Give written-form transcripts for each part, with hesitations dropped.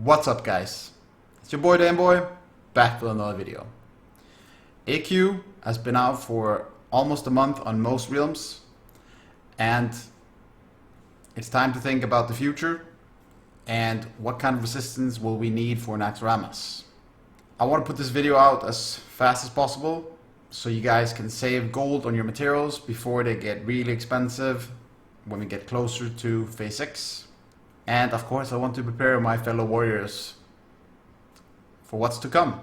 What's up, guys? It's your boy Damnboitv, back with another video. AQ has been out for almost a month on most realms, and it's time to think about the future and what kind of resistance will we need for Naxxramas. I want to put this video out as fast as possible so you guys can save gold on your materials before they get really expensive when we get closer to phase 6. And of course I want to prepare my fellow warriors for what's to come.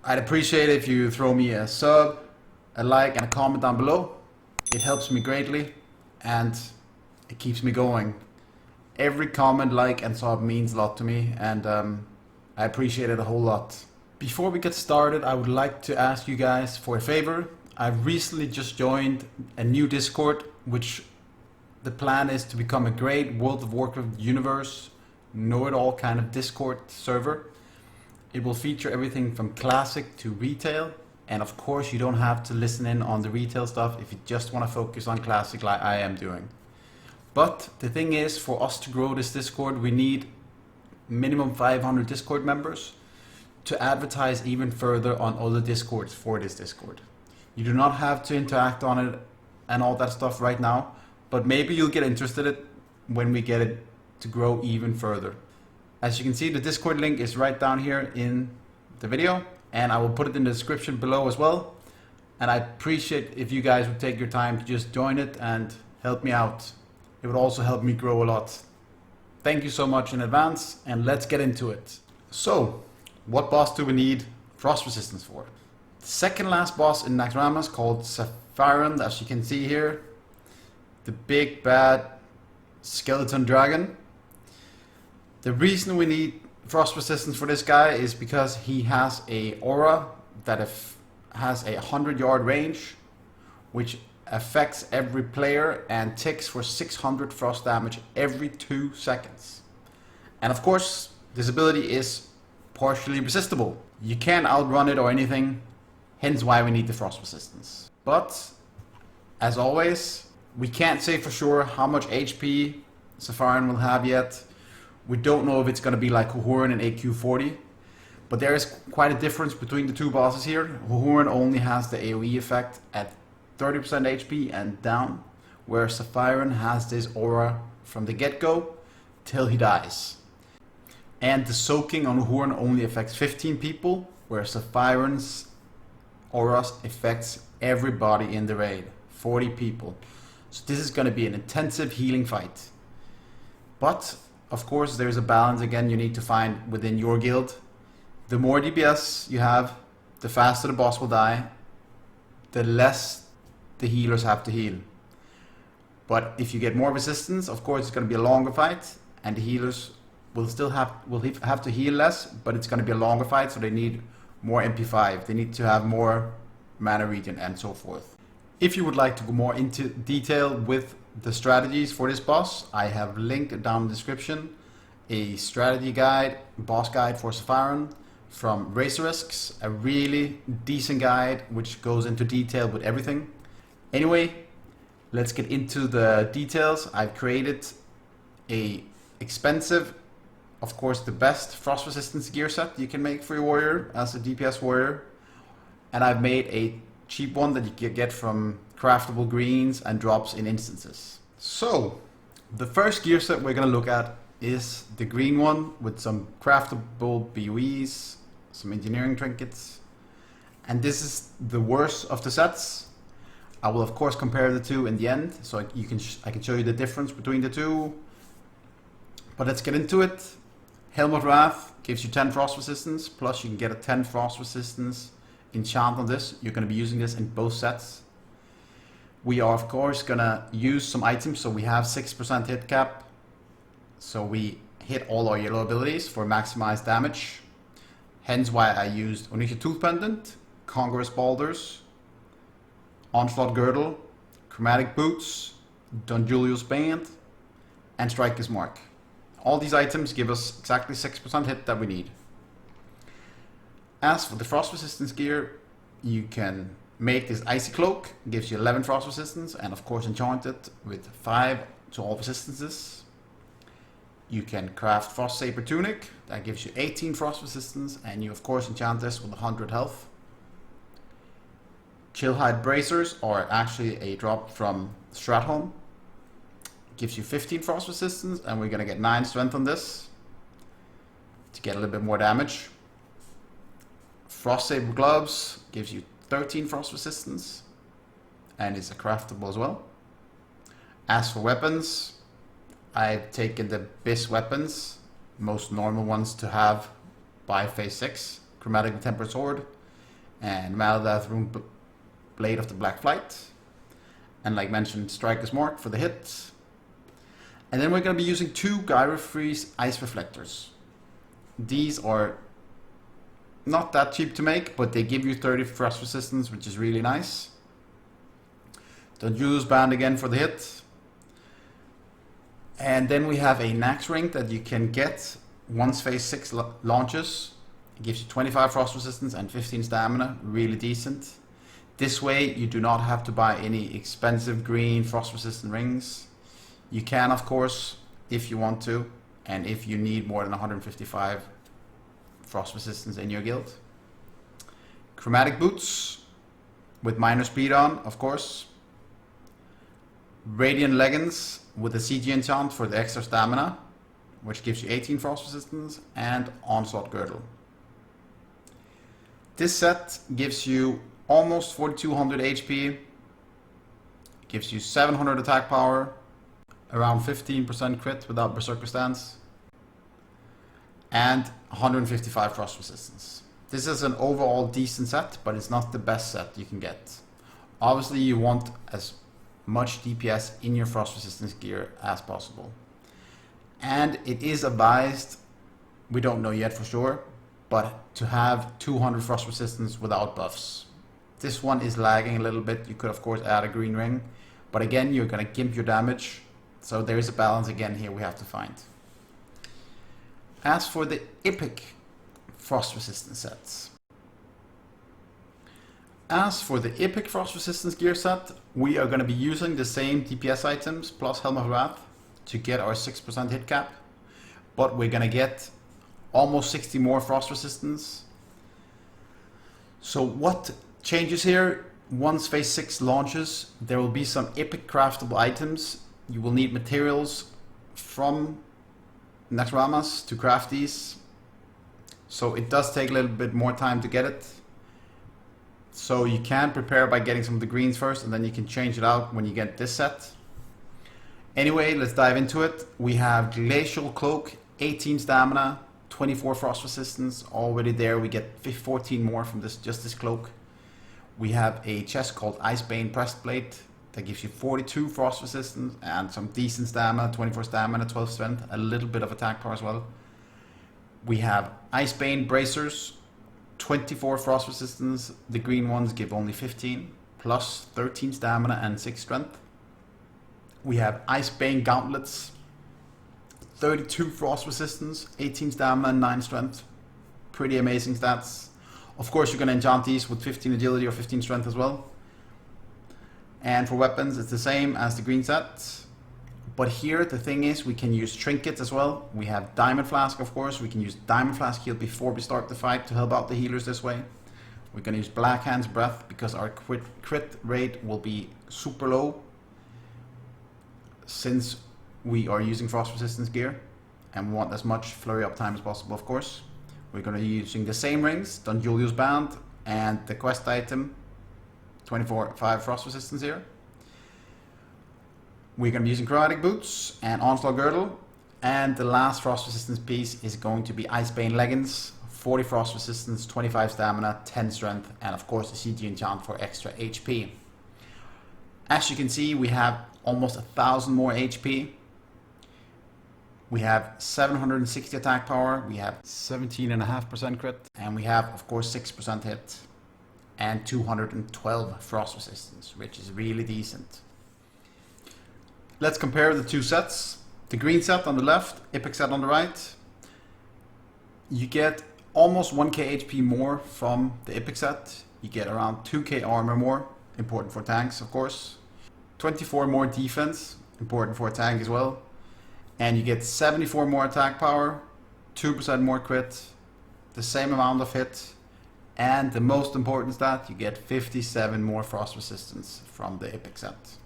I'd appreciate it if you throw me a sub, a like and a comment down below. It helps me greatly and it keeps me going. Every comment, like and sub means a lot to me, and I appreciate it a whole lot. Before we get started, I would like to ask you guys for a favor. I've recently just joined a new Discord, which the plan is to become a great World of Warcraft universe, know-it-all kind of Discord server. It will feature everything from classic to retail, and of course you don't have to listen in on the retail stuff if you just want to focus on classic like I am doing. But the thing is, for us to grow this Discord, we need minimum 500 Discord members to advertise even further on other Discords for this Discord. You do not have to interact on it and all that stuff right now, but maybe you'll get interested in it when we get it to grow even further. As you can see, the Discord link is right down here in the video, and I will put it in the description below as well. And I appreciate if you guys would take your time to just join it and help me out. It would also help me grow a lot. Thank you so much in advance, and let's get into it. So, what boss do we need frost resistance for? The second last boss in Naxxramas, called Sapphiron, as you can see here. The big bad skeleton dragon. The reason we need frost resistance for this guy is because he has a aura that has a 100-yard range, which affects every player and ticks for 600 frost damage every 2 seconds. And of course, this ability is partially resistible. You can't outrun it or anything, hence why we need the frost resistance. But, as always, we can't say for sure how much HP Sapphiron will have yet. We don't know if it's going to be like Huhuran in AQ40, but there is quite a difference between the two bosses here. Huhuran only has the AoE effect at 30% HP and down, where Sapphiron has this aura from the get-go till he dies. And the soaking on Huhuran only affects 15 people, where Sapphiron's aura affects everybody in the raid, 40 people. So this is going to be an intensive healing fight. But of course there's a balance again you need to find within your guild. The more DPS you have, the faster the boss will die, the less the healers have to heal. But if you get more resistance, of course it's going to be a longer fight, and the healers will still have to heal less, but it's going to be a longer fight, so they need more MP5, they need to have more mana regen and so forth. If you would like to go more into detail with the strategies for this boss, I have linked down in the description a strategy guide, boss guide for Sapphiron from Racerisks, a really decent guide which goes into detail with everything. Anyway, let's get into the details. I've created a expensive, of course the best frost resistance gear set you can make for your warrior as a DPS warrior, and I've made a cheap one that you can get from craftable greens and drops in instances. So, the first gear set we're going to look at is the green one with some craftable BOEs, some engineering trinkets, and this is the worst of the sets. I will of course compare the two in the end, so I can show you the difference between the two. But let's get into it. Helm of Wrath gives you 10 frost resistance, plus you can get a 10 frost resistance enchant on this. You're going to be using this in both sets. We are of course going to use some items, so we have 6% hit cap, so we hit all our yellow abilities for maximized damage. Hence why I used Onyxia Tooth Pendant, Congruous Balders, Onslaught Girdle, Chromatic Boots, Don Julio's Band, and Striker's Mark. All these items give us exactly 6% hit that we need. As for the frost resistance gear, you can make this Icy Cloak, gives you 11 frost resistance, and of course enchant it with 5 to all resistances. You can craft Frost Saber Tunic, that gives you 18 frost resistance, and you of course enchant this with 100 health. Chillhide Bracers are actually a drop from Stratholme. Gives you 15 frost resistance, and we're gonna get 9 strength on this to get a little bit more damage. Frost Saber Gloves gives you 13 frost resistance, and is a craftable as well. As for weapons, I've taken the BIS weapons, most normal ones to have by phase 6, Chromatic Tempered Sword, and Maladath Rune Blade of the Black Flight, and like mentioned, Striker's Mark for the hit. And then we're going to be using 2 Gyro Freeze Ice Reflectors. These are not that cheap to make, but they give you 30 frost resistance, which is really nice. Don't use Band again for the hit. And then we have a Nax ring that you can get once phase 6 launches. It gives you 25 frost resistance and 15 stamina, really decent. This way you do not have to buy any expensive green frost resistant rings. You can of course if you want to, and if you need more than 155 frost resistance in your guild. Chromatic boots with minor speed on, of course. Radiant leggings with a CG enchant for the extra stamina, which gives you 18 frost resistance, and onslaught girdle. This set gives you almost 4200 HP, gives you 700 attack power, around 15% crit without Berserker stance, and 155 frost resistance. This is an overall decent set, but it's not the best set you can get. Obviously you want as much DPS in your frost resistance gear as possible. And it is advised, we don't know yet for sure, but to have 200 frost resistance without buffs. This one is lagging a little bit. You could of course add a green ring, but again you're gonna gimp your damage, so there is a balance again here we have to find. As for the epic frost resistance sets, gear set, we are going to be using the same DPS items plus Helm of Wrath to get our 6% hit cap, but we're going to get almost 60 more frost resistance. So what changes here? Once phase 6 launches, there will be some epic craftable items. You will need materials from Naxxramas to craft these, so it does take a little bit more time to get it. So you can prepare by getting some of the greens first, and then you can change it out when you get this set. Anyway, let's dive into it. We have Glacial Cloak, 18 stamina, 24 frost resistance. Already there, we get 14 more from just this cloak. We have a chest called Icebane Breastplate that gives you 42 frost resistance and some decent stamina, 24 stamina, 12 strength, a little bit of attack power as well. We have Icebane Bracers, 24 frost resistance. The green ones give only 15, plus 13 stamina and 6 strength. We have Icebane Gauntlets, 32 frost resistance, 18 stamina and 9 strength. Pretty amazing stats. Of course you're going to enchant these with 15 agility or 15 strength as well. And for weapons it's the same as the green set. But here the thing is, we can use trinkets as well. We have Diamond Flask, of course. We can use Diamond Flask heal before we start the fight to help out the healers this way. We're going to use Black Hand's Breath because our crit rate will be super low since we are using frost resistance gear and we want as much flurry uptime as possible, of course. We're going to be using the same rings, Don Julius Band, and the quest item, 24/5 frost resistance here. We're going to be using Chromatic Boots and Onslaught Girdle, and the last frost resistance piece is going to be Icebane Leggings, 40 frost resistance, 25 stamina, 10 strength, and of course the CG enchant for extra HP. As you can see, we have almost 1000 more HP. We have 760 attack power, we have 17.5% crit, and we have of course 6% hit and 212 frost resistance, which is really decent. Let's compare the two sets. The green set on the left, epic set on the right. You get almost 1k HP more from the epic set. You get around 2k armor more, important for tanks of course. 24 more defense, important for a tank as well. and you get 74 more attack power, 2% more crit, the same amount of hit, and the most important stat, you get 57 more frost resistance from the epic set.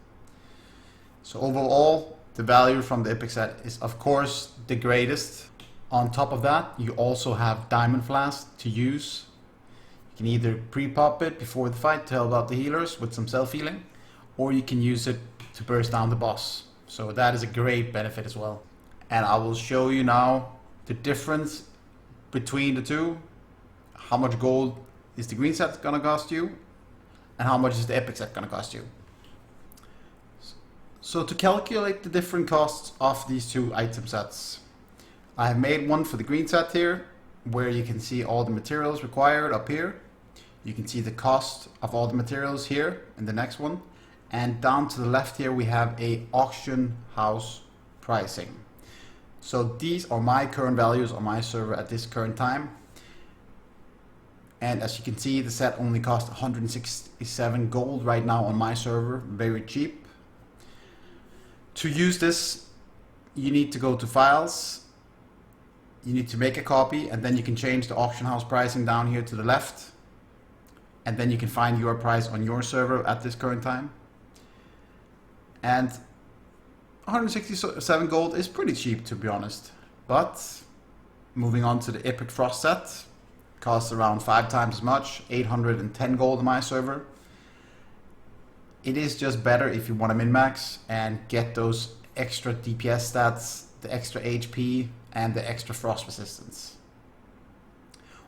So overall, the value from the epic set is of course the greatest. On top of that, you also have Diamond Flask to use. You can either pre-pop it before the fight to help out the healers with some self-healing, or you can use it to burst down the boss. So that is a great benefit as well. And I will show you now the difference between the two. How much gold is the green set gonna cost you, and how much is the epic set gonna cost you. So to calculate the different costs of these two item sets, I have made one for the green set here, where you can see all the materials required up here. You can see the cost of all the materials here in the next one. And down to the left here, we have a auction house pricing. So these are my current values on my server at this current time. And as you can see, the set only costs 167 gold right now on my server, very cheap. To use this, you need to go to files, you need to make a copy, and then you can change the auction house pricing down here to the left. And then you can find your price on your server at this current time. And 167 gold is pretty cheap, to be honest. But moving on to the Epic Frost set, costs around 5 times as much, 810 gold on my server. It is just better if you want to min-max and get those extra DPS stats, the extra HP, and the extra frost resistance.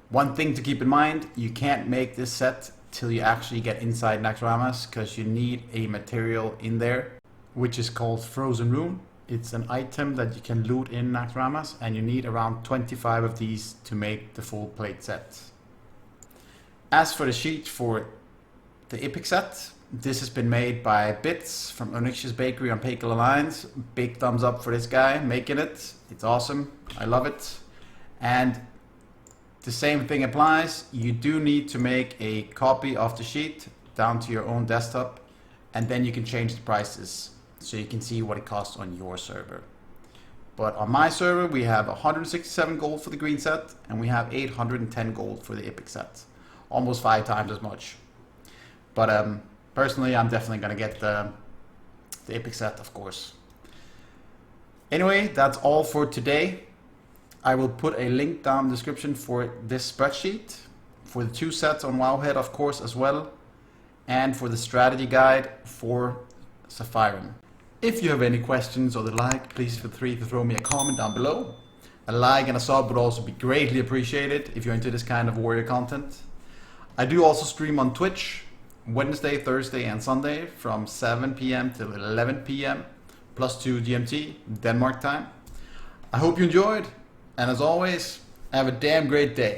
One thing to keep in mind, you can't make this set till you actually get inside Naxxramas, because you need a material in there, which is called Frozen Rune. It's an item that you can loot in Naxxramas, and you need around 25 of these to make the full plate set. As for the sheet for the epic set, this has been made by Bits from Onyxia's Bakery on Paykel Alliance. Big thumbs up for this guy making it. It's awesome. I love it. And the same thing applies. You do need to make a copy of the sheet down to your own desktop, and then you can change the prices so you can see what it costs on your server. But on my server, we have 167 gold for the green set, and we have 810 gold for the epic set. Almost 5 times as much. But personally, I'm definitely gonna get the epic set, of course. Anyway, that's all for today. I will put a link down in the description for this spreadsheet, for the 2 sets on Wowhead, of course, as well, and for the strategy guide for Sapphiron. If you have any questions or the like, please feel free to throw me a comment down below. A like and a sub would also be greatly appreciated if you're into this kind of warrior content. I do also stream on Twitch Wednesday, Thursday and Sunday from 7 PM till 11 PM +2 GMT, Denmark time. I hope you enjoyed, and as always, have a damn great day.